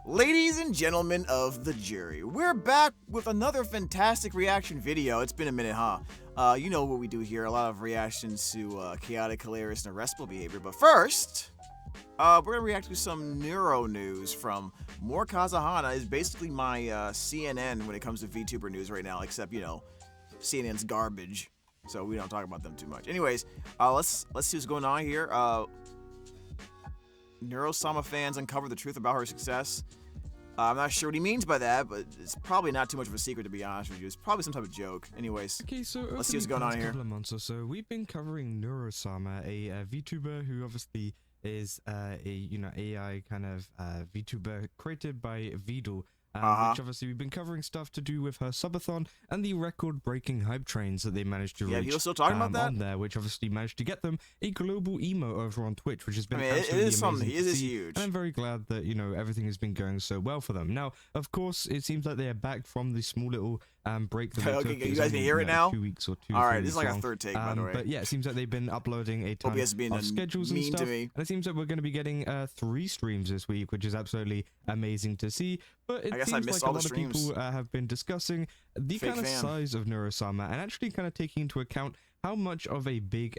Ladies and gentlemen of the jury, we're back with another fantastic reaction video. It's been a minute, huh? You know what we do here, a lot of reactions to chaotic, hilarious, and arrestable behavior. But first, we're going to react to some neuro news from More Kazahana. Is basically my CNN when it comes to VTuber news right now, except, you know, CNN's garbage. So we don't talk about them too much. Anyways, let's see what's going on here. Neuro-Sama fans uncover the truth about her success. I'm not sure what he means by that, but it's probably not too much of a secret, to be honest with you. It's probably some type of joke. Anyways, okay, so let's see what's going on here. Couple of months or so, we've been covering Neuro-Sama, a VTuber who obviously is a AI kind of VTuber created by Viddle. Which obviously we've been covering stuff to do with her subathon and the record-breaking hype trains that they managed to reach. Yeah, you're still talking about that? On there, which obviously managed to get them a global emo over on Twitch, which has been absolutely it is something. amazing It to is see. huge. And I'm very glad that everything has been going so well for them. Now, of course, it seems like they are back from the small little break that they took. Okay, you guys can hear it now? 2 weeks or 2. All right, this is like a third take, by the way. But yeah, it seems like they've been uploading a ton of schedules and stuff. And it seems like we're going to be getting 3 streams this week, which is absolutely amazing to see. But it seems like a lot of people have been discussing the kind of size of Neuro-Sama and actually kind of taking into account how much of a big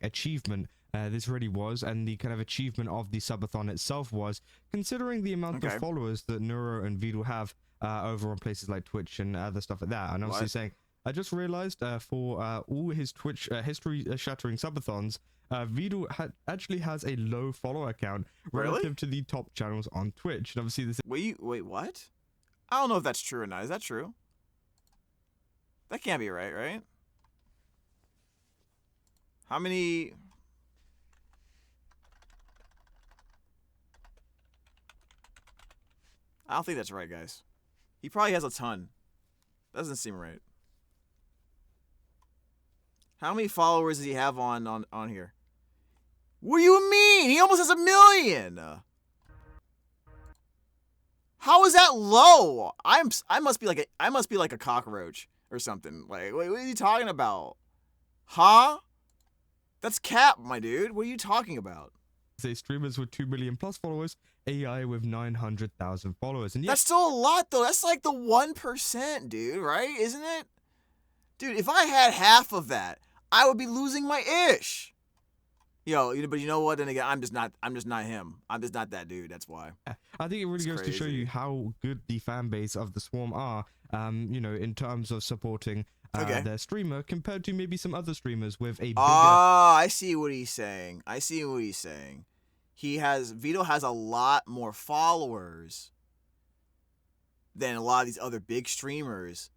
achievement this really was, and the kind of achievement of the subathon itself was, considering the amount of followers that Neuro and Viddle have over on places like Twitch and other stuff like that. And obviously saying, I just realized for all his Twitch history-shattering subathons, Viddle actually has a low follower count relative to the top channels on Twitch. And obviously this. Wait, what? I don't know if that's true or not. Is that true? That can't be right? How many? I don't think that's right, guys. He probably has a ton. Doesn't seem right. How many followers does he have on here? What do you mean? He almost has 1 million. How is that low? I must be like a cockroach or something. Like, what are you talking about? Huh? That's cap, my dude. What are you talking about? Say streamers with 2 million plus followers, AI with 900,000 followers, and that's still a lot though. That's like the 1%, dude. Right? Isn't it? Dude, if I had half of that, I would be losing my ish. But you know what? Then again, I'm just not him. I'm just not that dude. That's why. I think it really goes to show you how good the fan base of the Swarm are. In terms of supporting their streamer compared to maybe some other streamers with a bigger. I see what he's saying. Viddle has a lot more followers than a lot of these other big streamers.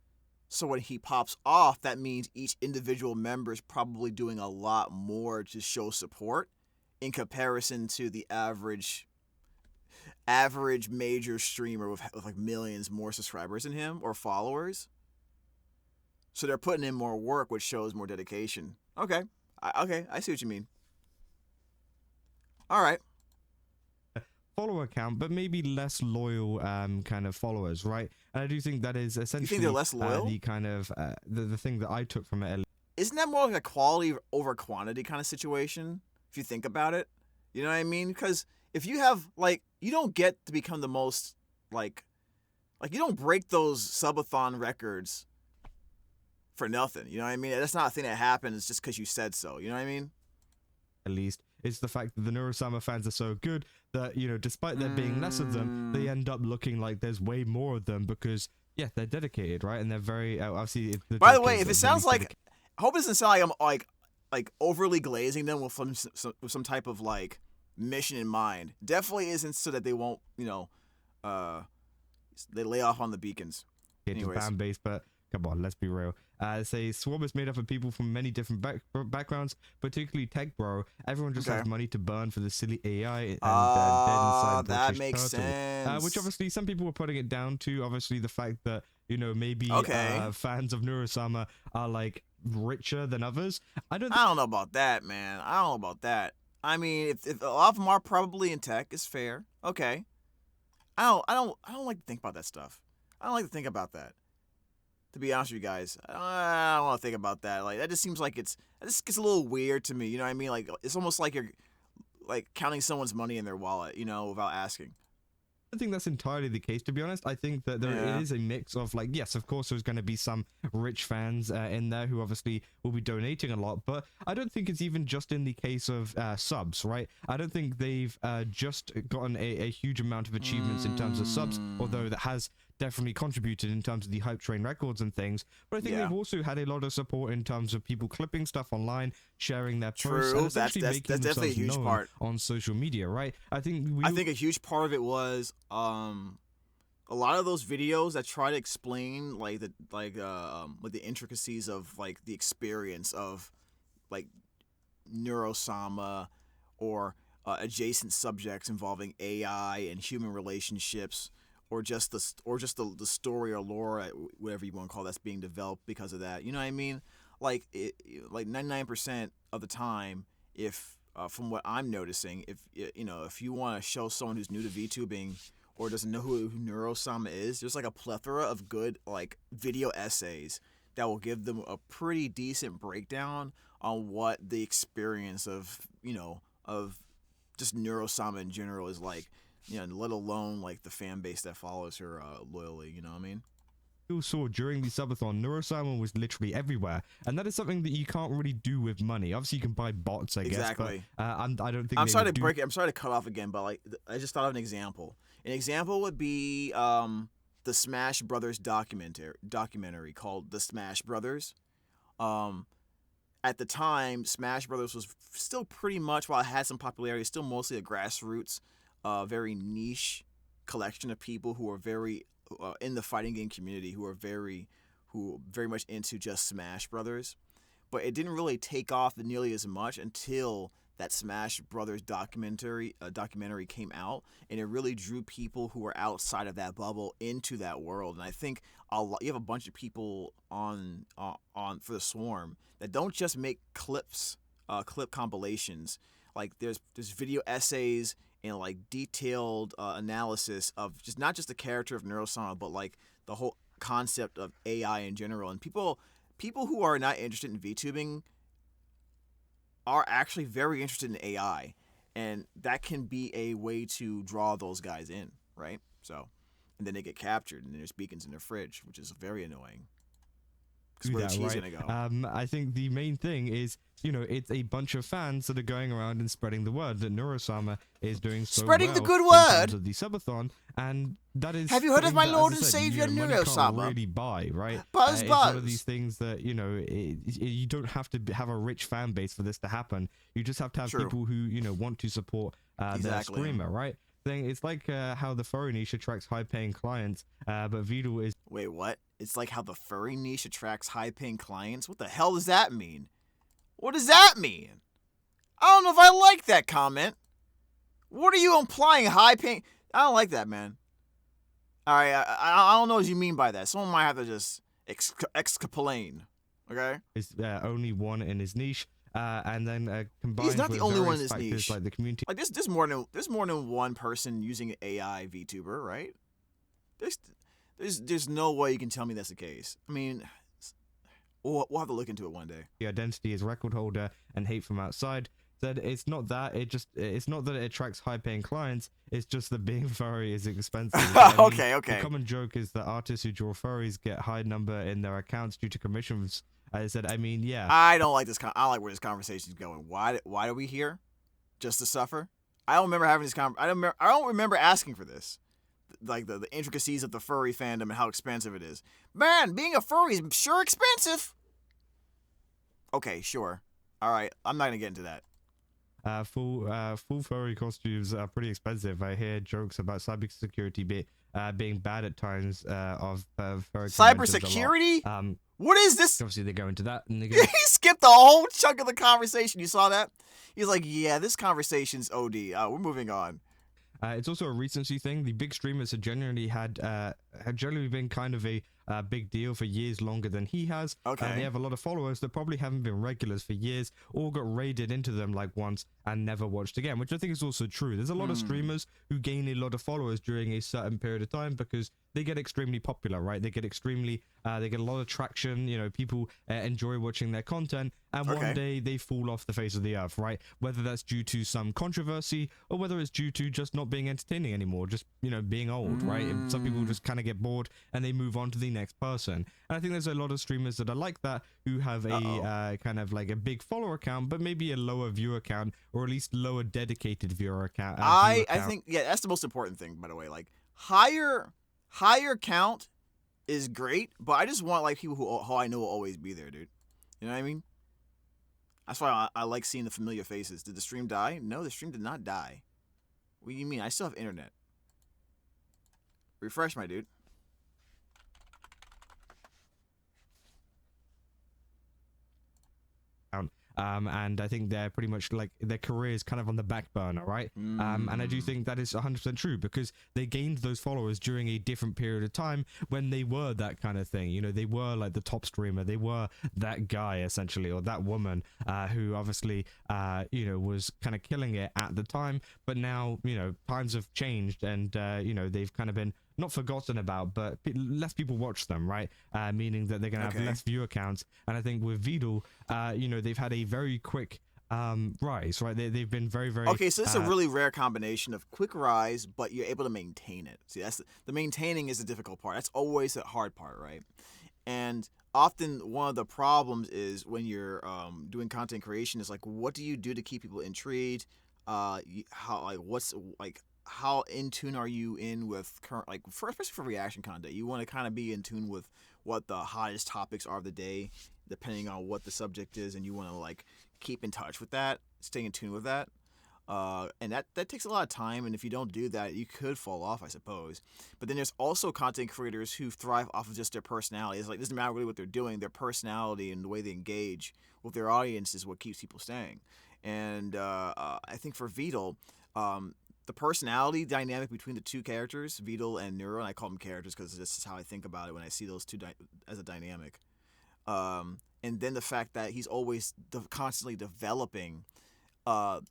So when he pops off, that means each individual member is probably doing a lot more to show support in comparison to the average major streamer with like millions more subscribers than him or followers. So they're putting in more work, which shows more dedication. Okay, I see what you mean. All right. Follower count, but maybe less loyal kind of followers, right? And I do think that is essentially. You think they're less loyal? The kind of the thing that I took from it. Isn't that more like a quality over quantity kind of situation? If you think about it, you know what I mean? Because if you have you don't get to become the most like you don't break those subathon records for nothing. You know what I mean? That's not a thing that happens just because you said so. You know what I mean? At least it's the fact that the Neuro-Sama fans are so good that despite there being less of them, they end up looking like there's way more of them because they're dedicated, right? And they're very obviously. By the way, if it sounds like, I hope it doesn't sound like I'm like overly glazing them with some type of mission in mind. Definitely isn't so that they won't they lay off on the beacons. Anyways, fan base, but come on, let's be real. Say Swarm is made up of people from many different backgrounds, particularly tech bro. Everyone just has money to burn for the silly AI and dead inside that makes sense. Which obviously some people were putting it down to obviously the fact that maybe fans of Neuro-Sama are richer than others. I don't know about that, man. I don't know about that. I mean, if a lot of them are probably in tech, it's fair. Okay. I don't like to think about that stuff. I don't like to think about that. To be honest with you guys, I don't want to think about that. That just seems like that just gets a little weird to me. You know what I mean? It's almost like you're counting someone's money in their wallet, without asking. don't think that's entirely the case, to be honest. I think that there is a mix of, like, yes, of course, there's going to be some rich fans in there who obviously will be donating a lot, but I don't think it's even just in the case of subs, right? I don't think they've just gotten a huge amount of achievements in terms of subs, although that has definitely contributed in terms of the hype train records and things, but I think they've also had a lot of support in terms of people clipping stuff online, sharing their posts, and essentially making definitely a huge part on social media, right? I think a huge part of it was a lot of those videos that try to explain like the intricacies of like the experience of like Neuro-Sama or adjacent subjects involving AI and human relationships, or just the story or lore, whatever you want to call that's being developed because of that. You know what I mean? Like 99% of the time, if from what I'm noticing, if you want to show someone who's new to VTubing or doesn't know who Neuro-Sama is, there's like a plethora of good like video essays that will give them a pretty decent breakdown on what the experience of just Neuro-Sama in general is like. Let alone like the fan base that follows her loyally, you know what I mean? You saw during the subathon, Neuro-Sama was literally everywhere, and that is something that you can't really do with money. Obviously, you can buy bots, I guess, but I don't think. I'm sorry to cut off again, but like I just thought of an example. An example would be the Smash Brothers documentary called The Smash Brothers. At the time, Smash Brothers was still pretty much, while it had some popularity, still mostly a grassroots, very niche collection of people who are very in the fighting game community who are very much into just Smash Brothers, but it didn't really take off nearly as much until that Smash Brothers documentary came out, and it really drew people who were outside of that bubble into that world. And I think you have a bunch of people on for the Swarm that don't just make clip compilations. Like there's video essays and like detailed analysis of just not just the character of Neuro-Sama, but like the whole concept of AI in general. And people who are not interested in VTubing are actually very interested in AI, and that can be a way to draw those guys in, right? So, and then they get captured, and there's beacons in their fridge, which is very annoying. Where the cheese gonna go? I think the main thing is, it's a bunch of fans that are going around and spreading the word that Neuro-Sama is doing so spreading well the good word of the subathon, and that is. Have you heard of my Lord and Savior Neuro-Sama? Really buy, right? Buzz. It's one of these things that you don't have to have a rich fan base for this to happen. You just have to have people who want to support their streamer, right? It's like how the furry niche attracts high-paying clients, but Viddle is. Wait, what? It's like how the furry niche attracts high-paying clients? What the hell does that mean? What does that mean? I don't know if I like that comment. What are you implying, high-paying? I don't like that, man. All right, I don't know what you mean by that. Someone might have to just explain, okay? Is only one in his niche. And then combined he's not with the only one in his niche. Like the community, like there's more than one person using an AI VTuber, right? There's no way you can tell me that's the case. I mean, we'll have to look into it one day. The identity is record holder and hate from outside. Said it's not that it's not that it attracts high-paying clients. It's just that being furry is expensive. Okay. The common joke is that artists who draw furries get high number in their accounts due to commissions. I said, yeah. I don't like this. I don't like where this conversation is going. Why are we here? Just to suffer? I don't remember having this I don't remember asking for this. Like the intricacies of the furry fandom and how expensive it is. Man, being a furry is sure expensive. Okay, sure. All right, I'm not gonna get into that. Full furry costumes are pretty expensive. I hear jokes about cybersecurity being bad at times of furry cybersecurity. What is this? Obviously, they go into that. And they he skipped the whole chunk of the conversation. You saw that? He's like, yeah, this conversation's OD. We're moving on. It's also a recency thing. The big streamers have generally had have generally been kind of a big deal for years longer than he has. Okay. They have a lot of followers that probably haven't been regulars for years or got raided into them like once and never watched again, which I think is also true. There's a lot of streamers who gain a lot of followers during a certain period of time because they get extremely popular, right? They get they get a lot of traction. You know, people enjoy watching their content, and one day they fall off the face of the earth, right? Whether that's due to some controversy or whether it's due to just not being entertaining anymore, just, you know, being old, right? And some people just kind of get bored and they move on to the next person. And I think there's a lot of streamers that are like that who have a kind of like a big follower count, but maybe a lower viewer count, or at least lower dedicated viewer count. I think, yeah, that's the most important thing, by the way. Like, higher count is great, but I just want like people who I know will always be there, dude. You know what I mean? That's why I like seeing the familiar faces. Did the stream die? No, the stream did not die. What do you mean? I still have internet. Refresh, my dude. And I think they're pretty much like their career is kind of on the back burner, right? And I do think that is 100% true because they gained those followers during a different period of time when they were that kind of thing. You know, they were like the top streamer, they were that guy essentially, or that woman who obviously, you know, was kind of killing it at the time. But now, you know, times have changed and, you know, they've kind of been not forgotten about, but less people watch them, right? Meaning that they're going to have less viewer counts. And I think with Viddle, you know, they've had a very quick rise, right? They've been very, very... Okay, so it's a really rare combination of quick rise, but you're able to maintain it. See, that's the maintaining is the difficult part. That's always the hard part, right? And often one of the problems is when you're doing content creation is like, what do you do to keep people intrigued? How in tune are you in with current, like, especially for reaction content, you want to kind of be in tune with what the hottest topics are of the day, depending on what the subject is, and you want to like keep in touch with that, stay in tune with that. And that takes a lot of time, and if you don't do that, you could fall off, I suppose. But then there's also content creators who thrive off of just their personality. It's like, it doesn't matter really what they're doing, their personality and the way they engage with their audience is what keeps people staying. And I think for Viddle, the personality dynamic between the two characters, Viddle and Neuro, and I call them characters because this is how I think about it when I see those two as a dynamic. And then the fact that he's always constantly developing Neuro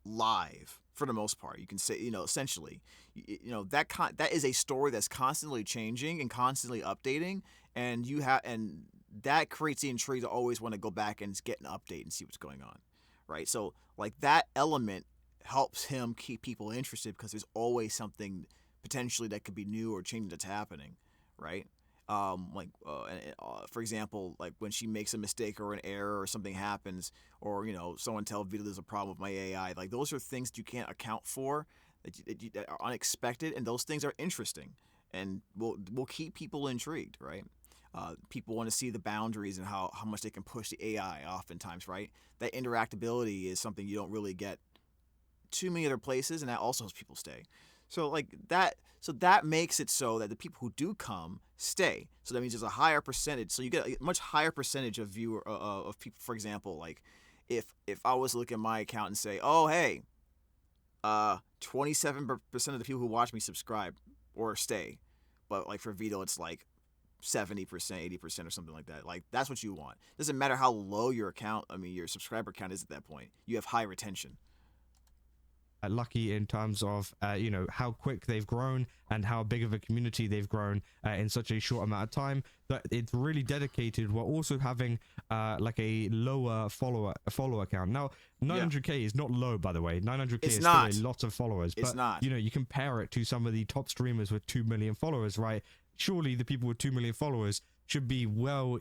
live for the most part. You can say, essentially, that is a story that's constantly changing and constantly updating, and that creates the intrigue to always want to go back and get an update and see what's going on. Right, so like that element helps him keep people interested because there's always something potentially that could be new or changing that's happening, right? For example, like when she makes a mistake or an error or something happens, or someone tells Viddle there's a problem with my AI. Like those are things that you can't account for that are unexpected, and those things are interesting and will keep people intrigued, right? People want to see the boundaries and how much they can push the AI oftentimes, right? That interactability is something you don't really get too many other places, and that also helps people stay. So like that, that makes it so that the people who do come stay. So that means there's a higher percentage. So you get a much higher percentage of of people. For example, like if I was to look at my account and say, oh hey, 27% of the people who watch me subscribe or stay, but like for Viddle it's like 70%, 80% or something like that. Like that's what you want. Doesn't matter how low your subscriber count is at that point. You have high retention. Lucky in terms of how quick they've grown and how big of a community they've grown in such a short amount of time, that it's really dedicated while also having like a lower follower count. Now 900k is not low, by the way. 900k is still a lot of followers, but you compare it to some of the top streamers with 2 million followers, right? Surely the people with 2 million followers should be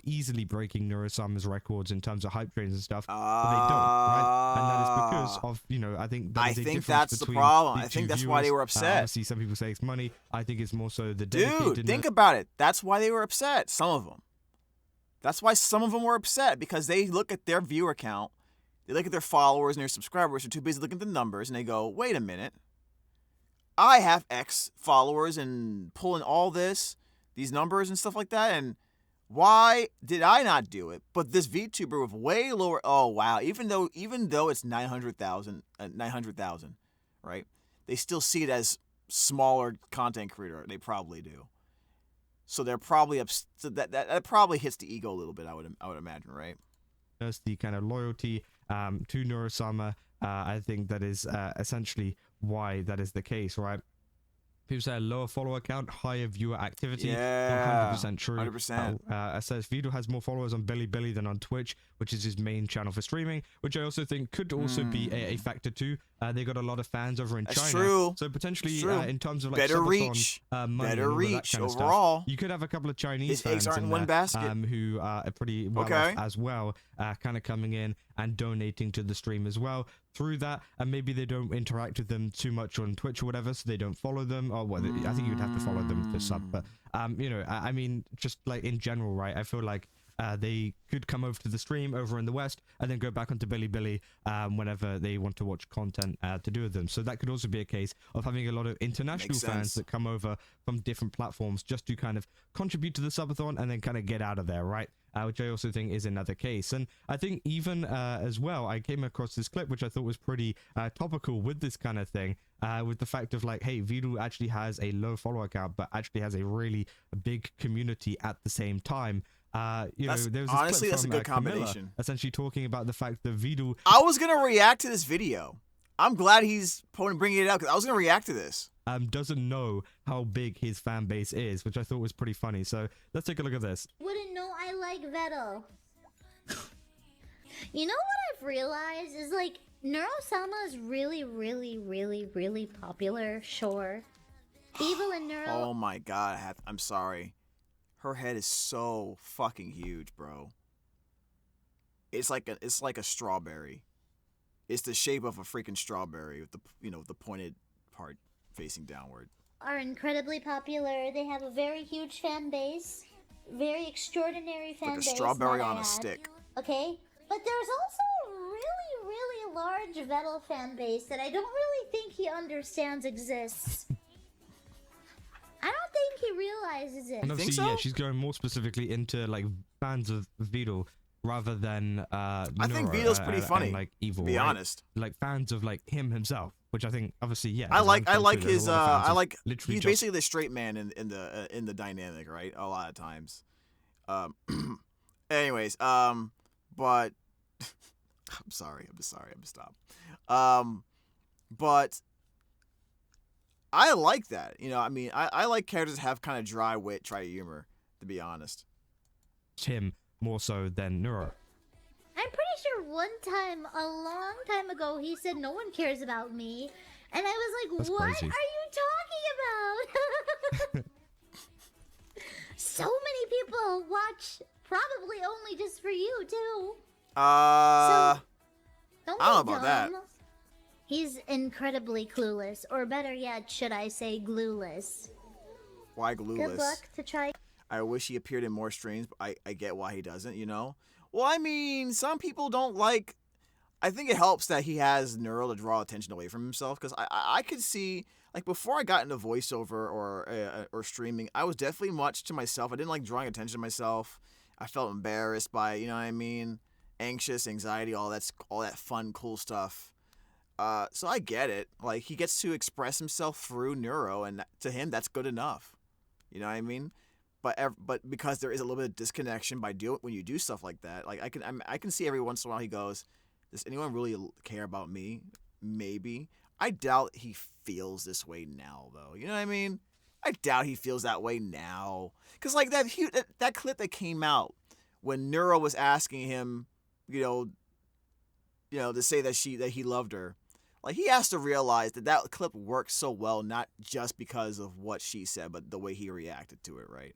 easily breaking Neuro-Sama's records in terms of hype trains and stuff, but they don't, right? And that is because of, I think that's the problem. I think that's why they were upset. Obviously, some people say it's money. I think it's more so the dedicated. Dude, think about it. That's why they were upset. Some of them. That's why some of them were upset, because they look at their viewer count, they look at their followers and their subscribers. They're too busy looking at the numbers, and they go, "Wait a minute. I have X followers and pulling all these numbers and stuff like that, and why did I not do it? But this VTuber with way lower, oh wow, even though it's 900,000, right? they still see it as smaller content creator. They probably do. So they're probably so that probably hits the ego a little bit. I would imagine, right? There's the kind of loyalty to Neuro-Sama. I think that is essentially why that is the case, right? People say a lower follower count, higher viewer activity. Yeah, 100% true. 100%. It says Viddle has more followers on Bilibili than on Twitch, which is his main channel for streaming, which I also think could also be a factor too. They got a lot of fans over in China. True. So potentially, in terms of like better reach, money, better reach that kind of overall. Stuff, you could have a couple of Chinese His eggs fans aren't in one basket. Who are pretty well off as well, kind of coming in and donating to the stream as well through that. And maybe they don't interact with them too much on Twitch or whatever, so they don't follow them. Or well, I think you'd have to follow them to sub. But you know, I mean, just like in general, right? I feel like they could come over to the stream over in the West and then go back onto Bilibili whenever they want to watch content to do with them. So that could also be a case of having a lot of international fans that come over from different platforms just to kind of contribute to the subathon and then kind of get out of there, right? Which I also think is another case. And I think even as well, I came across this clip which I thought was pretty topical with this kind of thing, with the fact of like, hey, Viddle actually has a low follower count but actually has a really big community at the same time. You know, there was this honestly, clip that's from, a good Camilla, combination. essentially talking about the fact that Viddle... I was going to react to this video. I'm glad he's bringing it out because I was going to react to this. Doesn't know how big his fan base is, which I thought was pretty funny. So let's take a look at this. Wouldn't know I like Viddle. You know what I've realized is like Neuro-Sama is really, really, really, really popular. Sure, Evil and Neuro. Oh my god! I'm sorry. Her head is so fucking huge, bro. It's like a strawberry. It's the shape of a freaking strawberry with the pointed part facing downward. Are incredibly popular. They have a very huge fan base, very extraordinary fan base. Like a strawberry on a stick. Okay, but there's also a really, really large Viddle fan base that I don't really think he understands exists. I don't think he realizes it. And obviously, yeah, she's going more specifically into like fans of Viddle rather than I think Viddle's pretty funny, and, like Evil. To be honest, like fans of like him himself, which I think obviously, yeah. I like his he's just... basically the straight man in the dynamic, right? A lot of times. Anyways, but I'm sorry, I'm gonna stop. But I like that. You know, I mean, I like characters that have kind of dry wit, dry humor, to be honest. Him more so than Neuro. I'm pretty sure one time, a long time ago, he said no one cares about me. And I was like, That's what crazy. are you talking about? So many people watch probably only just for you, too. So, don't be I don't know about that. He's incredibly clueless, or better yet, should I say glueless. Why glueless? Good luck to try. I wish he appeared in more streams, but I get why he doesn't, you know? Well, I mean, some people don't like... I think it helps that he has Neuro to draw attention away from himself, because I could see... Like, before I got into voiceover or streaming, I was definitely much to myself. I didn't like drawing attention to myself. I felt embarrassed by, you know what I mean? Anxious, anxiety, all that fun, cool stuff. So I get it. Like, he gets to express himself through Neuro, and to him, that's good enough. You know what I mean? But because there is a little bit of disconnection when you do stuff like that, like I can see every once in a while he goes, does anyone really care about me? Maybe. I doubt he feels this way now, though. You know what I mean? I doubt he feels that way now. Because like that clip that came out when Neuro was asking him, you know, to say that he loved her. Like, he has to realize that clip worked so well, not just because of what she said, but the way he reacted to it, right?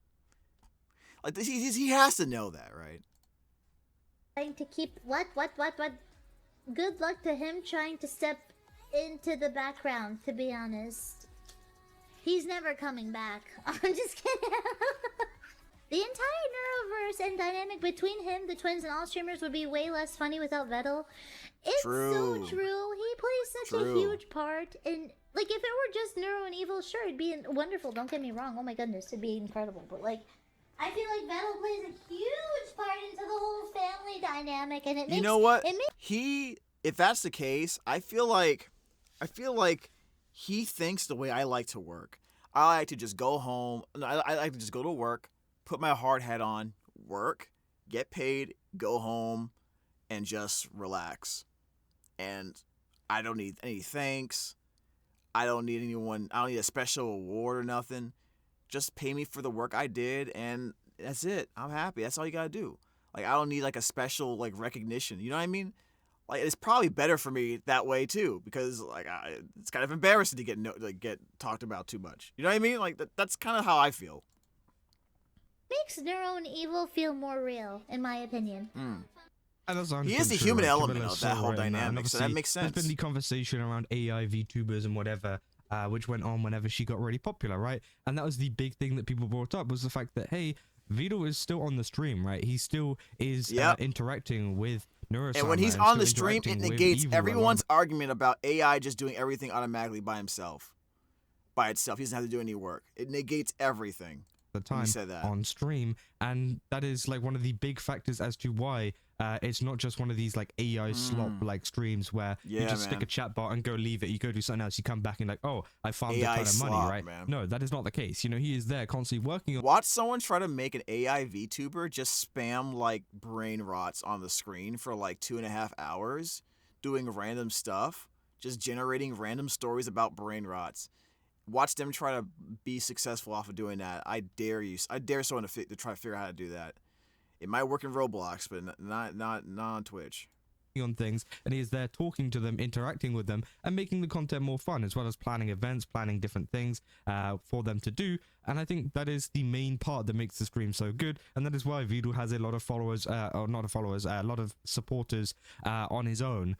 Like, he has to know that, right? Trying to keep... What? Good luck to him trying to step into the background, to be honest. He's never coming back. I'm just kidding. The entire Neuroverse and dynamic between him, the twins, and all streamers would be way less funny without Viddle. It's so true. He plays such a huge part in... Like, if it were just Neuro and Evil, sure, it'd be wonderful. Don't get me wrong. Oh my goodness, it'd be incredible. But, like, I feel like Viddle plays a huge part into the whole family dynamic, and it makes... You know what? If that's the case, I feel like he thinks the way I like to work. I like to just go home. I like to just go to work, put my hard hat on, work, get paid, go home, and just relax. And I don't need any thanks. I don't need anyone. I don't need a special award or nothing. Just pay me for the work I did, and that's it. I'm happy. That's all you gotta do. Like, I don't need like a special like recognition. You know what I mean? Like, it's probably better for me that way too, because like it's kind of embarrassing to get talked about too much. You know what I mean? Like that's kind of how I feel. Makes Neuro and Evil feel more real, in my opinion. He is the human element of that whole dynamic, so that makes sense. There's been the conversation around AI VTubers and whatever, which went on whenever she got really popular, right? And that was the big thing that people brought up, was the fact that, hey, Viddle is still on the stream, right? He still is interacting with Neuro-Sama. And when he's on the stream, it negates everyone's argument about AI just doing everything automatically by himself. By itself. He doesn't have to do any work. It negates everything. The time on stream, and that is like one of the big factors as to why it's not just one of these like AI slop like streams where you just stick a chat bot and go leave it, you go do something else, you come back and like, oh, I farmed a ton of money, right? Man. No, that is not the case. You know, he is there constantly working on. Watch someone try to make an AI VTuber just spam like brain rots on the screen for like 2.5 hours, doing random stuff, just generating random stories about brain rots. Watch them try to be successful off of doing that. I dare someone to try to figure out how to do that. It might work in Roblox, but not on Twitch. On things, and he is there talking to them, interacting with them, and making the content more fun, as well as planning events, planning different things for them to do. And I think that is the main part that makes the stream so good, and that is why Viddle has a lot of followers, or not followers, a lot of supporters on his own.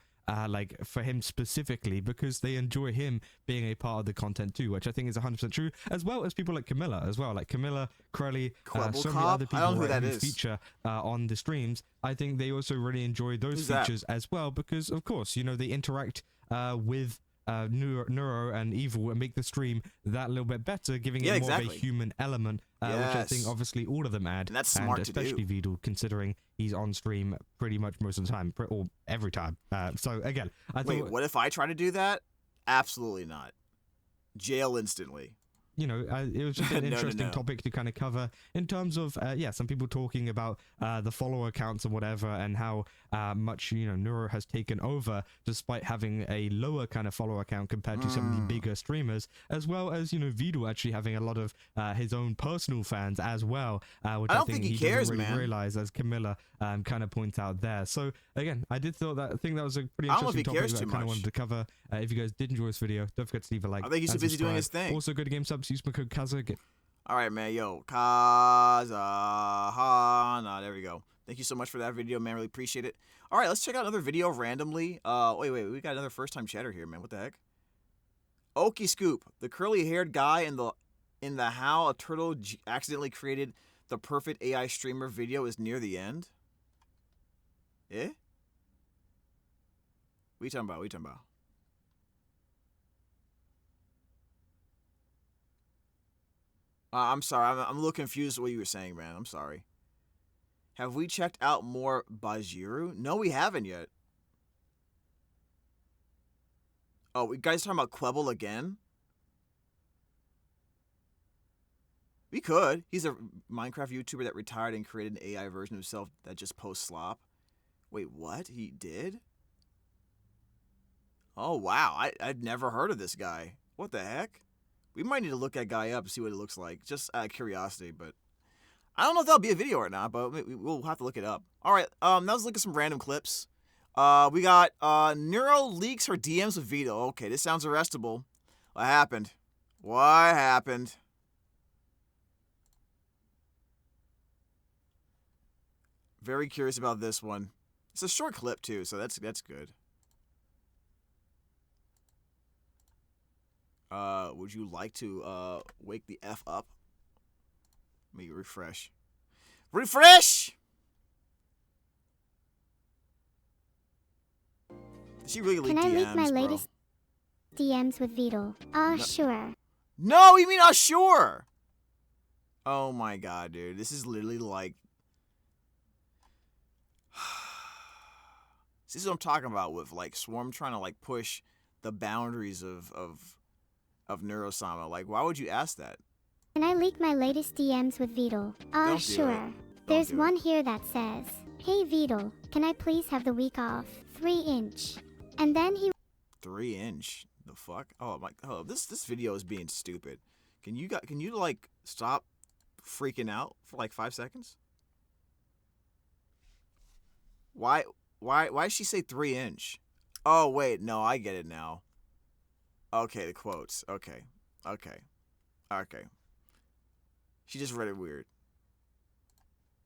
Like for him specifically, because they enjoy him being a part of the content too, which I think is 100% true, as well as people like Camilla as well, like Camilla, Crowley, so many other people who feature on the streams. I think they also really enjoy those features as well, because of course, you know, they interact with Neuro and Evil and make the stream that little bit better, giving it more of a human element, which I think obviously all of them add, and that's smart, and especially Viddle, considering he's on stream pretty much most of the time, or every time. So again, wait, what if I try to do that? Absolutely not. Jail instantly. You know, it was just an interesting topic to kind of cover in terms of, some people talking about the follower counts and whatever, and how much, you know, Neuro has taken over despite having a lower kind of follower count compared to some of the bigger streamers, as well as, you know, Viddle actually having a lot of his own personal fans as well, which I think he cares, doesn't really realize, as Camilla kind of points out there. So again, I think that was a pretty interesting topic that I kind of wanted to cover. If you guys did enjoy this video, don't forget to leave a like. I think he's too busy doing his thing. Also, go to Game Subs, use my code Kaza. All right, man. Yo, There we go. Thank you so much for that video, man. Really appreciate it. All right, let's check out another video randomly. Wait. We got another first-time chatter here, man. What the heck? Okie Scoop, the curly-haired guy in the how a turtle accidentally created the perfect AI streamer video is near the end. Eh? What are you talking about? I'm sorry. I'm a little confused with what you were saying, man. I'm sorry. Have we checked out more Bajiru? No, we haven't yet. Oh, you guys talking about Quebble again? We could. He's a Minecraft YouTuber that retired and created an AI version of himself that just posts slop. Wait, what? He did? Oh, wow. I'd never heard of this guy. What the heck? We might need to look that guy up and see what it looks like, just out of curiosity, but I don't know if that'll be a video or not, but we'll have to look it up. All right, now let's look at some random clips. We got Neuro leaks her DMs with Viddle. Okay, this sounds arrestable. What happened? Very curious about this one. It's a short clip too, so that's good. Would you like to wake the F up? Let me refresh. Refresh! Did she really leak DMs, Can I leak my latest DMs with Viddle? No. Sure. No, you mean sure? Oh my god, dude. This is literally like... This is what I'm talking about with like Swarm trying to like push the boundaries of of Neuro-Sama. Like, why would you ask that? Can I leak my latest DMs with Viddle? Sure. There's one here that says, "Hey Viddle, can I please have the week off? 3-inch." And then he 3-inch? The fuck? Oh my! Oh, this video is being stupid. Can you like stop freaking out for like 5 seconds? Why did she say 3-inch? Oh wait, no, I get it now. Okay, the quotes. Okay. She just read it weird.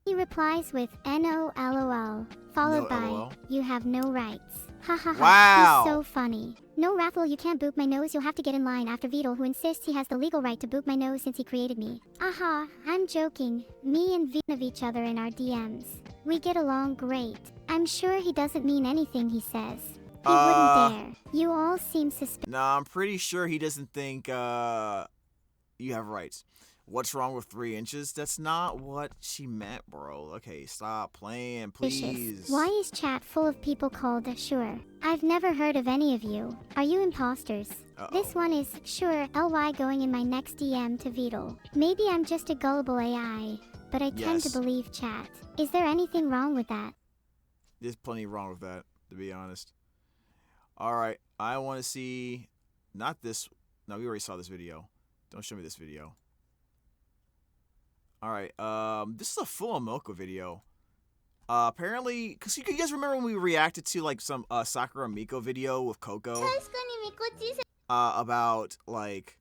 He replies with "No LOL," followed by LOL? "You have no rights." Ha ha ha. Wow. He's so funny. "No raffle, you can't boop my nose. You'll have to get in line after Viddle, who insists he has the legal right to boop my nose since he created me." Aha, I'm joking. Me and Viddle of each other in our DMs. We get along great. I'm sure he doesn't mean anything he says. He wouldn't dare. You all seem suspicious. Nah, I'm pretty sure he doesn't think you have rights. What's wrong with 3 inches? That's not what she meant, bro. Okay, stop playing, please. Why is chat full of people called Sure? I've never heard of any of you. Are you imposters? This one is Sure LY going in my next DM to Viddle. Maybe I'm just a gullible AI, but I tend to believe chat. Is there anything wrong with that? There's plenty wrong with that, to be honest. Alright, I want to see... Not this... No, we already saw this video. Don't show me this video. Alright, this is a Fuamoko video. Apparently, because you guys remember when we reacted to, like, some Sakura Miko video with Coco? About, like,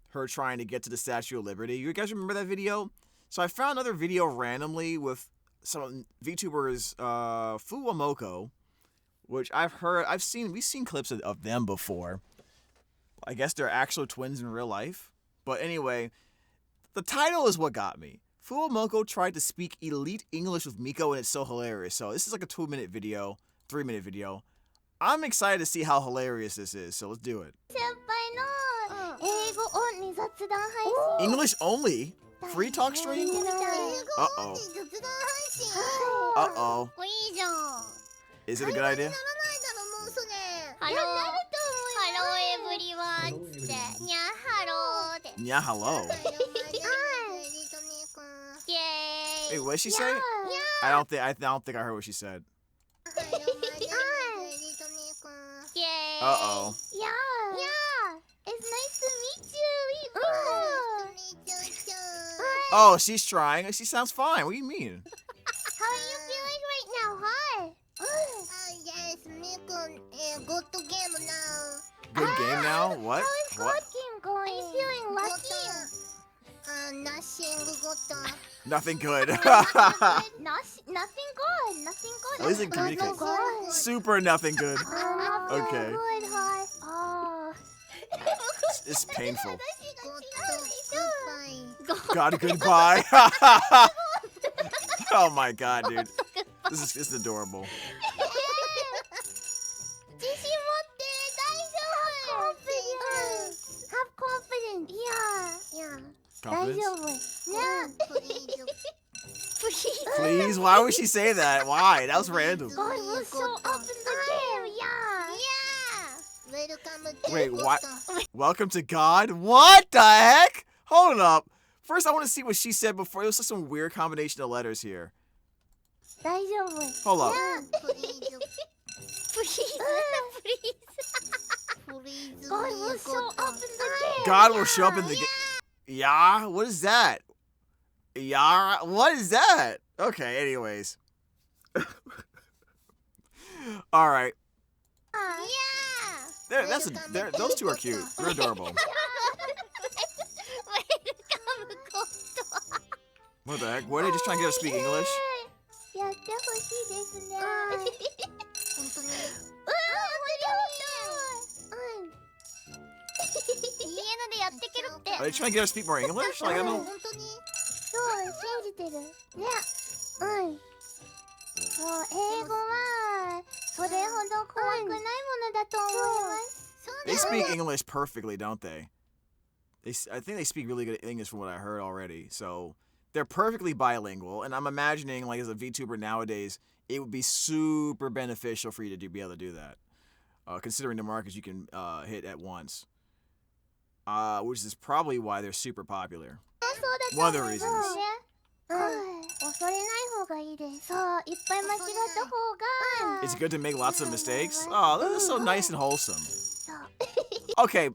her trying to get to the Statue of Liberty. You guys remember that video? So I found another video randomly with some VTubers, Fuamoko, which we've seen clips of them before. I guess they're actual twins in real life. But anyway, the title is what got me. Fuamoko tried to speak elite English with Miko, and it's so hilarious. So this is like a 2-minute video, 3-minute video. I'm excited to see how hilarious this is, so let's do it. English only? Free talk stream? Uh-oh. Uh-oh. Is it a good idea? Hello everyone. Yeah, hello. Yay. Wait, what did she say? I don't think I heard what she said. Yay. Uh-oh. Yeah. It's nice to meet you. Oh, she's trying. She sounds fine. What do you mean? How are you feeling right now? Hi. Yes, Miko, good game now. Good game now? What? How is God game going? Are you feeling lucky? Nothing good. Nothing good. At least it communicates. Super nothing good. Okay. Good, hi. Oh. It's painful. Goodbye. God, goodbye. Oh my god, dude. This is adorable. Have confidence. Yeah. Confidence? Yeah. Please? Why would she say that? Why? That was random. God will show up in the game. Yeah. Wait, what? Welcome to God? What the heck? Hold up. First, I want to see what she said before. It was like some weird combination of letters here. Hold up. God will show up in the game. God will show up in the game. Yeah? What is that? Yeah? What is that? Okay, anyways. Alright. Those two are cute. They're adorable. What the heck? What, are they just trying to get her to speak English? Are they trying to get her to speak more English? Like, I don't know. They speak English perfectly, don't they? I think they speak really good English from what I heard already. So they're perfectly bilingual, and I'm imagining, like, as a VTuber nowadays, it would be super beneficial for you to be able to do that, considering the markets you can hit at once. which is probably why they're super popular. One of the reasons. It's good to make lots of mistakes. Oh, this is so nice and wholesome. Okay,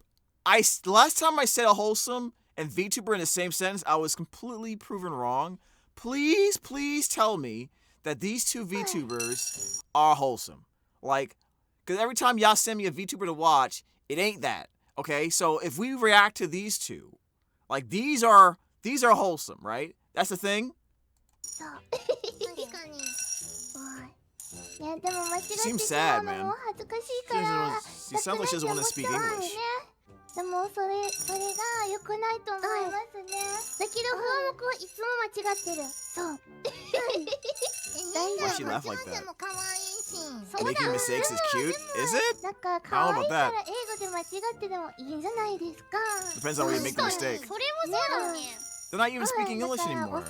last time I said a wholesome and VTuber in the same sentence, I was completely proven wrong. Please, please tell me that these two VTubers are wholesome. Like, because every time y'all send me a VTuber to watch, it ain't that. Okay, so if we react to these two, like these are wholesome, right? That's the thing. She seems sad, man. She sounds like she doesn't want to speak English. Why does she laugh like that? Making mistakes is cute, is it? I don't know about that. Depends on where you make the mistake. They're not even speaking English anymore. Of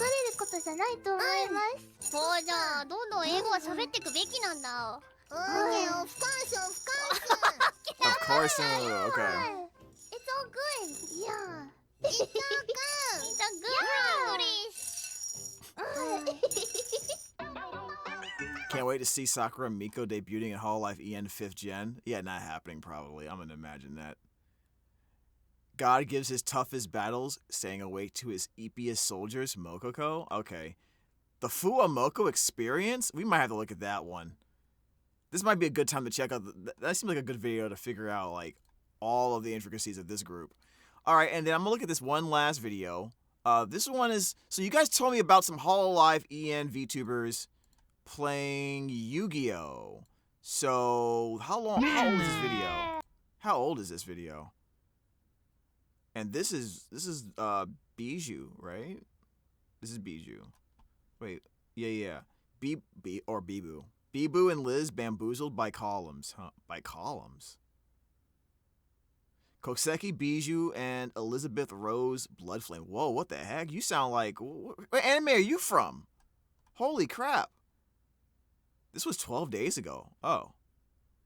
course, okay. It's all good. Yeah. It's all good. It's all good. Can't wait to see Sakura and Miko debuting in Hololive EN 5th Gen. Yeah, not happening probably. I'm gonna imagine that. God gives his toughest battles, staying awake to his eepiest soldiers, Mokoko. Okay. The Fuamoko experience? We might have to look at that one. This might be a good time to check out. That seems like a good video to figure out, like, all of the intricacies of this group. All right, and then I'm going to look at this one last video. This one is... So you guys told me about some Hololive EN VTubers playing Yu-Gi-Oh! So, how old is this video? How old is this video? And this is Bijou, right? This is Bijou. Wait, yeah. Bibu. Bibu and Liz bamboozled by columns, huh? By columns. Koseki, Bijou, and Elizabeth Rose Bloodflame. Whoa, what the heck? You sound like... What anime are you from? Holy crap. This was 12 days ago. Oh.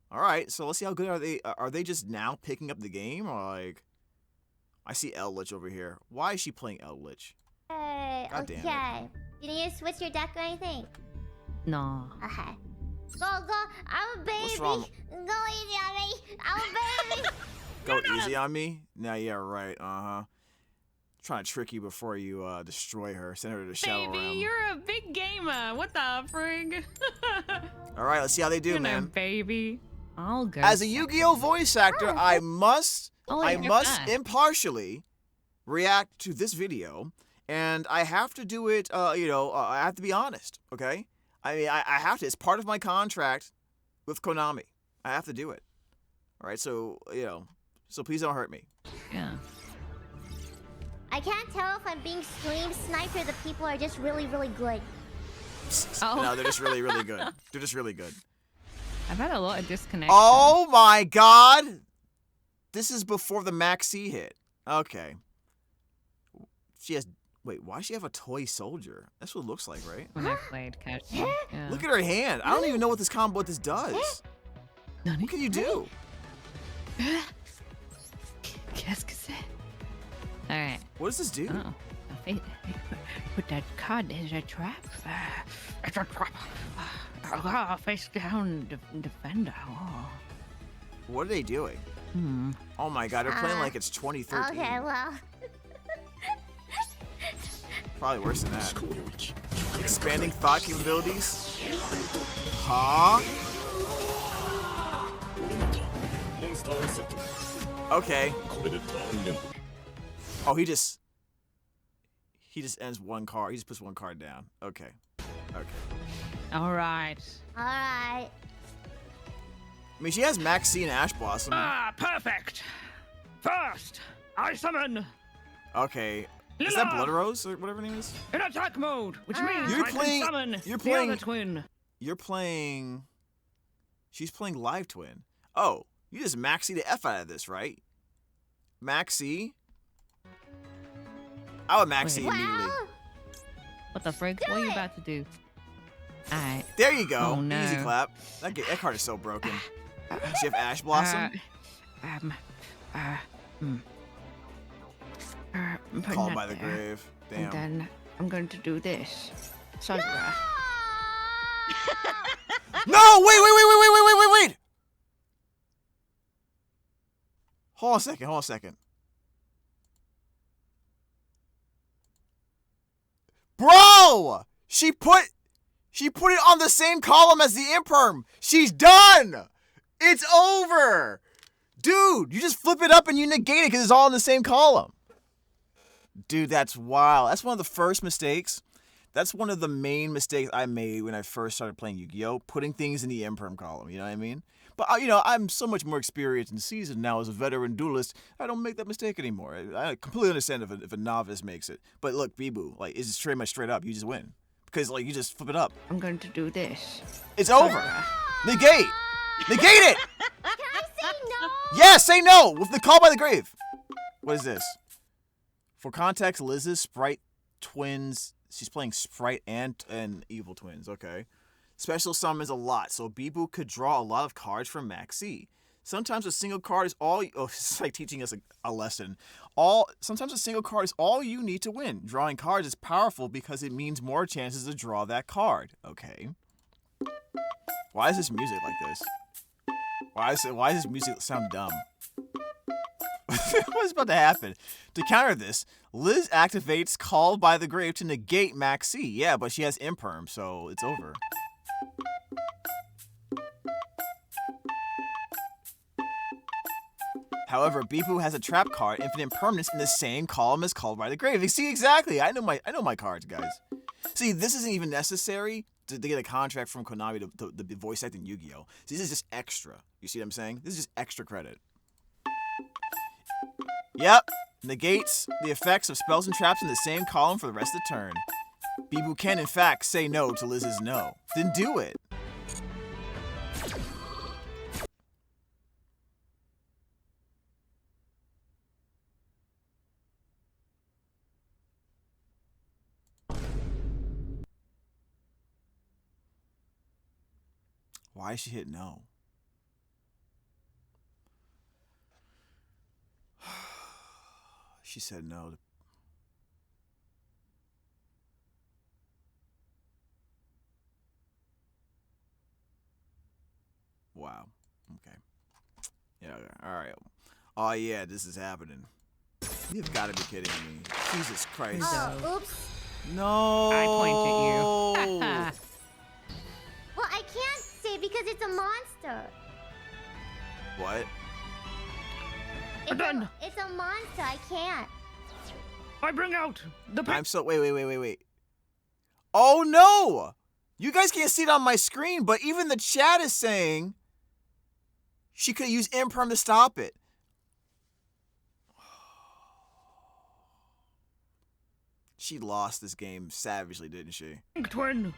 Alright, so let's see how good are they. Are they just now picking up the game? Or like... I see Eldritch over here. Why is she playing Eldritch? Hey, okay. Did you switch your deck or anything? No. Okay. Go. I'm a baby. What's wrong? Go easy on me. I'm a baby. Go easy on me? Nah, yeah, right. Uh-huh. Trying to trick you before you destroy her. Send her to the Shadow Baby, Realm. you're a big gamer. What the frig? Alright, let's see how they do, man. Baby. I'll go. As a Yu-Gi-Oh! Voice actor, I must impartially react to this video, and I have to do it, I have to be honest, okay? I mean, I have to. It's part of my contract with Konami. I have to do it. All right, so, so please don't hurt me. Yeah. I can't tell if I'm being stream sniped or the people are just really, really good. Oh. No, they're just really, really good. They're just really good. I've had a lot of disconnection. Oh my god! This is before the Maxi hit. Okay. She has... Wait, why does she have a toy soldier? That's what it looks like, right? When I played casual. Yeah. Look at her hand. I don't even know what this does. What can you do? Qu'est-ce que c'est? Alright. What does this do? Oh. Put that card as a trap. It's a trap. Face down defender. Oh. What are they doing? Oh my god, they're playing like it's 2013. Okay, well. Probably worse than that. Expanding thought capabilities? Huh? Okay. Oh, he just ends one card. He just puts one card down. Okay. Alright. Alright. I mean, she has Maxi and Ash Blossom. Ah, perfect. First, I summon. Okay. Is that Blood Rose or whatever her name is? In attack mode, which means you're I playing, can summon you're the playing, other twin. You're playing... She's playing Live Twin. Oh, you just Maxi the F out of this, right? Maxi? I would Maxi immediately. What the frig? What are you about to do? Alright. There you go. Oh, no. Easy clap. That card is so broken. Does she have Ash Blossom? called by the grave. Damn. And then I'm going to do this. So No! No! Wait! Hold on a second. Bro! She put it on the same column as the imperm. She's done! It's over! Dude, you just flip it up and you negate it because it's all in the same column. Dude, that's wild. That's one of the first mistakes. That's one of the main mistakes I made when I first started playing Yu-Gi-Oh! Putting things in the imperm column, you know what I mean? But, I'm so much more experienced and seasoned now as a veteran duelist, I don't make that mistake anymore. I completely understand if a novice makes it. But look, Bibu, it's just straight up, you just win. Because, you just flip it up. I'm going to do this. It's over. Negate it! Can I say no? Yes, say no! With the call by the grave. What is this? For context, Liz's Sprite twins. She's playing Sprite and Evil twins. Okay. Special summons a lot, so Bibu could draw a lot of cards from Maxi. Sometimes a single card is all. Oh, it's like teaching us a lesson. Sometimes a single card is all you need to win. Drawing cards is powerful because it means more chances to draw that card. Okay. Why is this music like this? Why does this music sound dumb? What's about to happen? To counter this, Liz activates Called by the Grave to negate Maxi. Yeah, but she has Imperm, so it's over. However, Bibu has a trap card, Infinite Permanence, in the same column as Called by the Grave. You see, exactly. I know my cards, guys. See, this isn't even necessary to get a contract from Konami to be voice acting Yu-Gi-Oh! See, this is just extra. You see what I'm saying? This is just extra credit. Yep. Negates the effects of spells and traps in the same column for the rest of the turn. Bibu can, in fact, say no to Liz's no. Then do it. Why did she hit no? She said no. Wow. Okay. Yeah. All right. Oh yeah, this is happening. You've got to be kidding me. Jesus Christ. Oh, oops. No. I point at you. Well, I can't say because it's a monster. What? It's a monster. I can't. I bring out the. I'm so wait. Oh no! You guys can't see it on my screen, but even the chat is saying she could use Imperm to stop it. She lost this game savagely, didn't she? Twin.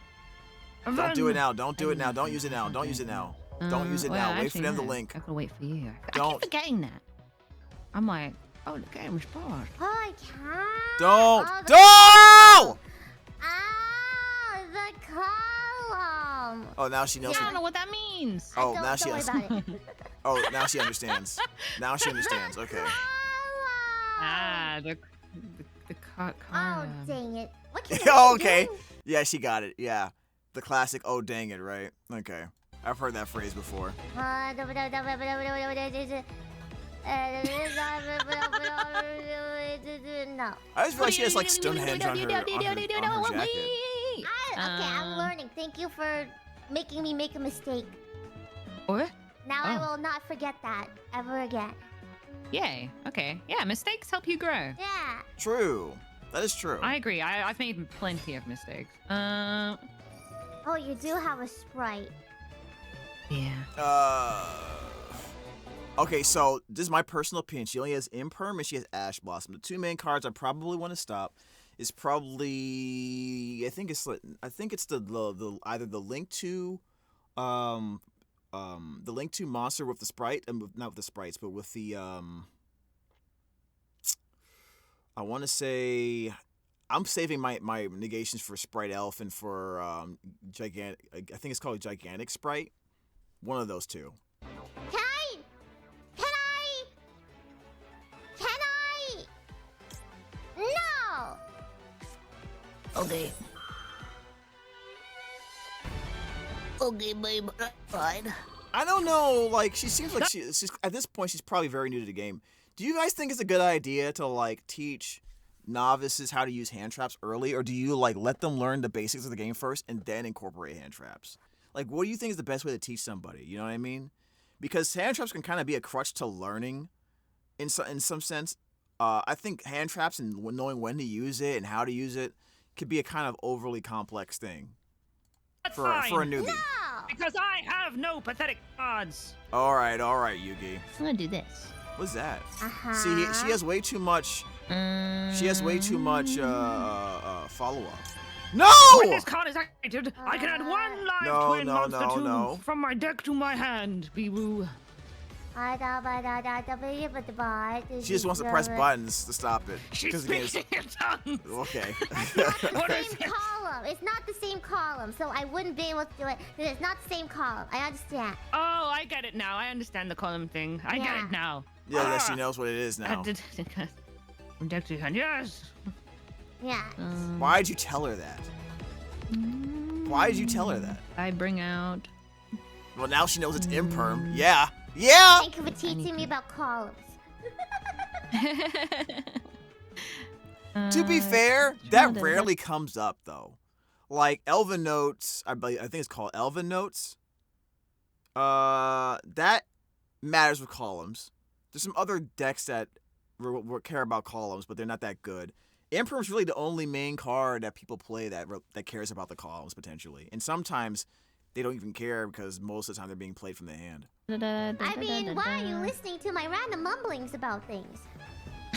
Don't do it now. Don't do it now. Don't use it now. Don't use it now. Don't use it now. Wait for them to link. I have to wait for you. Don't. I keep forgetting that. I'm like, oh, the game is paused. Oh, I can't. Don't. Oh, the column. Oh, now she knows. I don't know what that means. Oh, now she. Don't worry about it. Oh, now she understands. Now she understands. Okay. The Oh, dang it. What can Oh, okay. Yeah, she got it. Yeah. The classic, oh, dang it, right? Okay. I've heard that phrase before. No. I just feel like she has like Stonehenge on her jacket. Okay, I'm learning. Thank you for making me make a mistake. What? Now I will not forget that ever again. Yay. Okay. Yeah, mistakes help you grow. Yeah. True. That is true. I agree. I've made plenty of mistakes. Oh, you do have a Sprite. Yeah. Okay, so this is my personal opinion. She only has Imperm and she has Ash Blossom. The two main cards I probably want to stop is probably I think it's the either the Link to the Link to monster with the sprite and not with the sprites, but with the I want to say I'm saving my negations for Sprite Elf and for gigantic. I think it's called Gigantic Sprite. One of those two. Can I? No! Okay. Okay, babe. Fine. I don't know. Like, she seems like she's at this point she's probably very new to the game. Do you guys think it's a good idea to like teach novices how to use hand traps early, or do you like let them learn the basics of the game first and then incorporate hand traps? Like, what do you think is the best way to teach somebody? You know what I mean? Because hand traps can kind of be a crutch to learning in some sense. I think hand traps and knowing when to use it and how to use it could be a kind of overly complex thing for a newbie. No! Because I have no pathetic odds. All right, Yugi. I'm gonna do this. What's that? Uh-huh. See, she has way too much. She has way too much follow-up. No! When this card is activated, I can add one live twin monster tomb from my deck to my hand, Bee-Boo. She just wants to press buttons to stop it. She's speaking in tongues. Okay. Same column. It's not the same column, so I wouldn't be able to do it. It's not the same column. I understand. Oh, I get it now. I understand the column thing. I get it now. Yeah, she knows what it is now. From deck to hand, yes. Yeah. Why'd you tell her that? Why'd you tell her that? I bring out. Well, now she knows it's imperm. Yeah. Yeah. Thank you for teaching me about columns. To be fair, that rarely comes up though. Like Elven Notes, I think it's called Elven Notes. That matters with columns. There's some other decks that care about columns, but they're not that good. Imperm is really the only main card that people play that cares about the columns potentially, and sometimes they don't even care because most of the time they're being played from the hand. I mean, why are you listening to my random mumblings about things?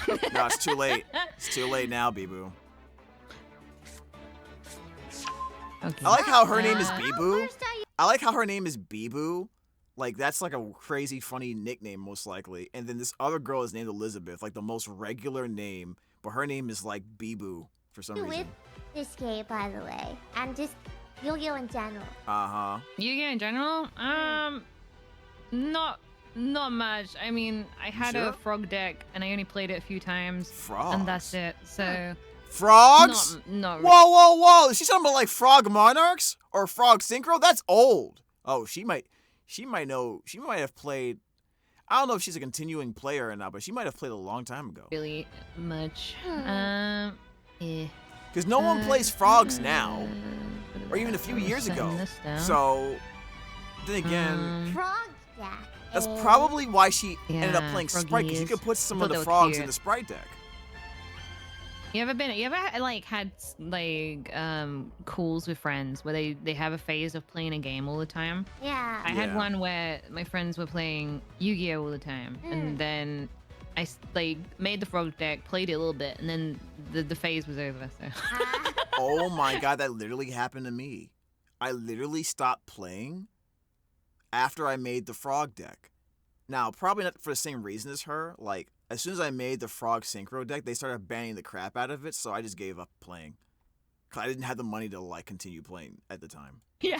No, it's too late. It's too late now, Bee-Boo. Okay. I like how her name is Bee-Boo. I like how her name is Bee-Boo. Like, that's like a crazy, funny nickname, most likely. And then this other girl is named Elizabeth, like the most regular name, but her name is like Bee-Boo for some reason. With this game, by the way, and just Yu-Gi-Oh in general. Uh-huh. Yu-Gi-Oh in general? Not much. I mean, I had a frog deck, and I only played it a few times. Frogs? And that's it, so... Frogs? Not really. Whoa! Is she talking about like Frog Monarchs? Or Frog Synchro? That's old. Oh, she might know. She might have played. I don't know if she's a continuing player or not, but she might have played a long time ago. Really much. Hmm. Yeah. Because no one plays frogs now, or even a few years ago. So, then again, Frog deck. that's probably why she ended up playing Sprite, because you could put some of the frogs in the Sprite deck. You ever like had like calls with friends where they have a phase of playing a game all the time? Yeah. I had one where my friends were playing Yu-Gi-Oh all the time, and then I like made the frog deck, played it a little bit, and then the phase was over. So. Oh my god, that literally happened to me. I literally stopped playing after I made the frog deck. Now, probably not for the same reason as her. Like, as soon as I made the frog synchro deck, they started banning the crap out of it, so I just gave up playing. Cause I didn't have the money to like continue playing at the time. Yeah.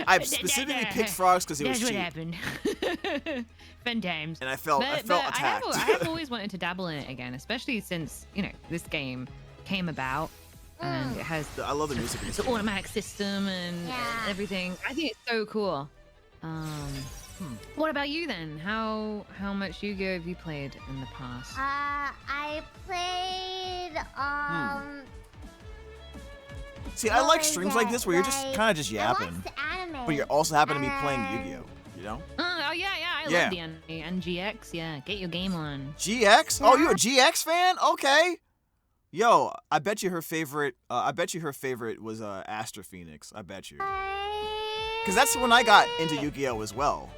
I specifically picked frogs because it was cheap. That's what happened. Fun times. And I felt attacked. I have always wanted to dabble in it again, especially since, you know, this game came about. And it has I love the music in this game. automatic system and everything. I think it's so cool. What about you then? How much Yu-Gi-Oh have you played in the past? I played See, I like streams like this where you're just kind of just yapping, I watched anime, but you're also happen to be playing Yu-Gi-Oh. You know? Oh yeah, I love the anime and GX. Yeah, get your game on. GX? Oh, you a GX fan? Okay. Yo, I bet you her favorite. Was Astra Phoenix. I bet you. Because that's when I got into Yu-Gi-Oh as well.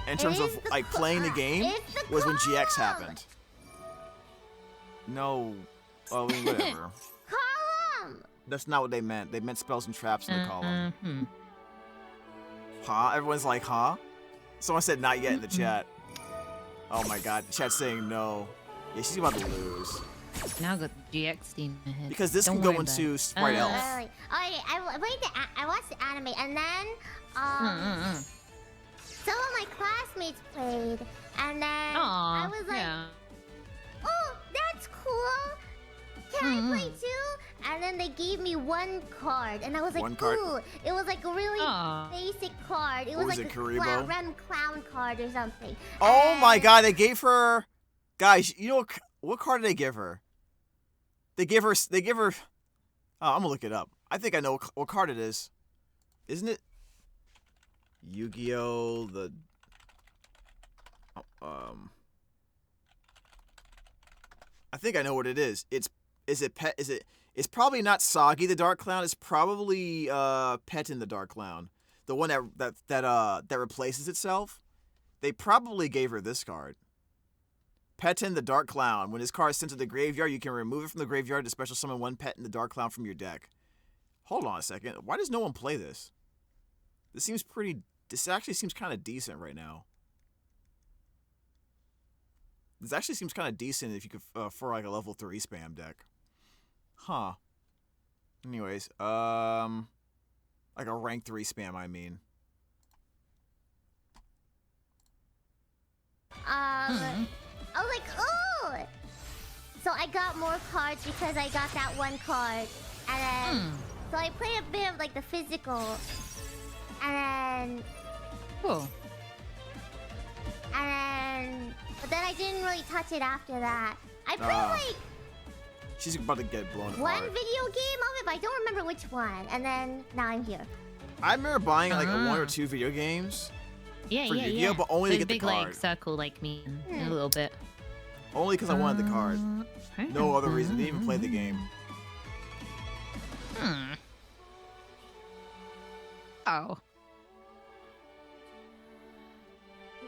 In terms of like playing the game was when GX happened. No, oh whatever. Column. That's not what they meant. They meant spells and traps in the column. Huh? Everyone's like, huh? Someone said not yet in the chat. Oh my god, chat's saying no. Yeah, she's about to lose. Now I got GX team ahead. Because this can go into Sprite Elf. I watched the anime and then some of my classmates played, and then I was like, oh, that's cool. Can I play too? gave me one card, and I was like, one card? ooh. It was like a really basic card. It was like a random clown card or something. Oh my god, they gave her... Guys, you know what card did they give her? They give her... Oh, I'm gonna look it up. I think I know what card it is. Isn't it? Yu-Gi-Oh! The... I think I know what it is. It's probably not Soggy the Dark Clown. It's probably Petin the Dark Clown. The one that replaces itself. They probably gave her this card. Petin the Dark Clown. When his card is sent to the graveyard, you can remove it from the graveyard to special summon one Petin the Dark Clown from your deck. Hold on a second. Why does no one play this? This actually seems kind of decent right now. This actually seems kind of decent if you could for like a level 3 spam deck. Huh. Anyways, like a rank 3 spam, I mean. I was like, oh! So I got more cards because I got that one card. And then, so I played a bit of like the physical. And then... Cool. But then I didn't really touch it after that. I played like... She's about to get blown apart. One video game of it, but I don't remember which one. And then, now I'm here. I remember buying like 1 or 2 video games. Yeah, for Yu-Gi-Oh, but only to get the card. Big like circle like me a little bit. Only because I wanted the card. No other reason. Didn't even play the game. Oh.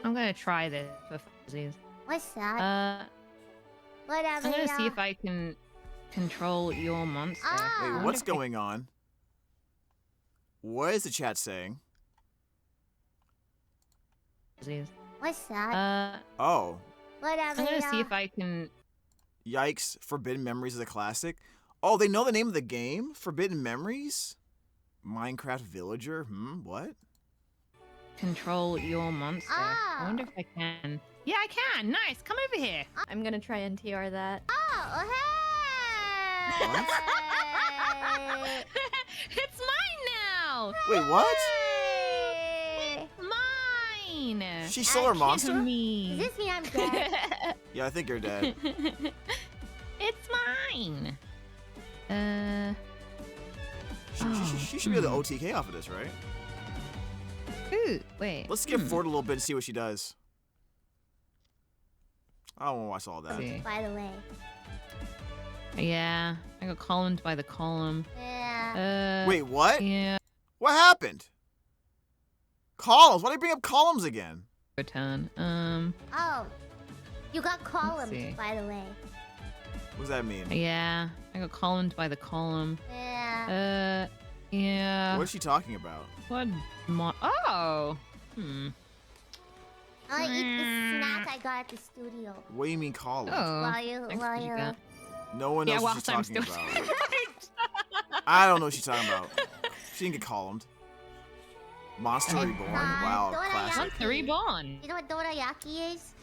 I'm gonna try this for funsies. What's that? Whatever. I'm gonna see if I can control your monster. Wait, what's going on? What is the chat saying? What's that? Oh. Whatever. I'm gonna see if I can... Yikes, Forbidden Memories is a classic. Oh, they know the name of the game? Forbidden Memories? Minecraft Villager? What? Control your monster. I wonder if I can. Yeah, I can. Nice. Come over here. I'm gonna try and TR that. Oh, hey! What? It's mine now. Wait, what? Hey! Mine. She stole her monster? Does this mean I'm dead? Yeah, I think you're dead. It's mine. She should be able to OTK off of this, right? Ooh, wait. Let's skip forward a little bit and see what she does. I don't want to watch all that. By the way. Yeah, I got columned by the column. Yeah. Wait, what? Yeah. What happened? Columns? Why do you bring up columns again? Return. Oh. You got columns, by the way. What does that mean? Yeah, I got columned by the column. Yeah. Yeah. What is she talking about? What? Oh. I eat the snack I got at the studio. What do you mean columns? Oh. While you... No one knows what she's talking about. I don't know what she's talking about. She didn't get columned. Monster Reborn. Wow, classic. Monster Reborn. You know what dorayaki is?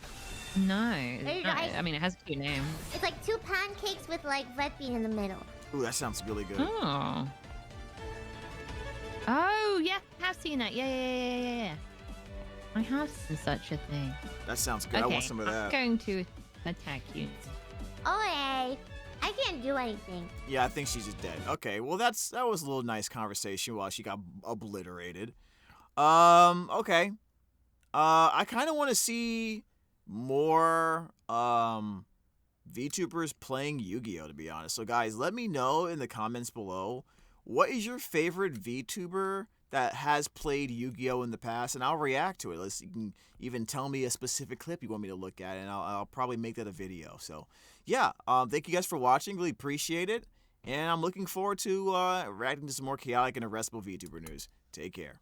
No. I mean, it has a cute name. It's like 2 pancakes with like red bean in the middle. Ooh, that sounds really good. Oh. Oh, yeah, I have seen that. Yeah. I have seen such a thing. That sounds good. I want some of that. I'm going to attack you. Oh, hey. I can't do anything. Yeah, I think she's just dead. Okay, well that was a little nice conversation while she got obliterated. Okay. I kind of want to see more VTubers playing Yu-Gi-Oh, to be honest. So guys, let me know in the comments below, what is your favorite VTuber that has played Yu-Gi-Oh in the past, and I'll react to it. You can even tell me a specific clip you want me to look at, and I'll probably make that a video. So yeah, thank you guys for watching. Really appreciate it, and I'm looking forward to reacting to some more chaotic and arrestable VTuber news. Take care.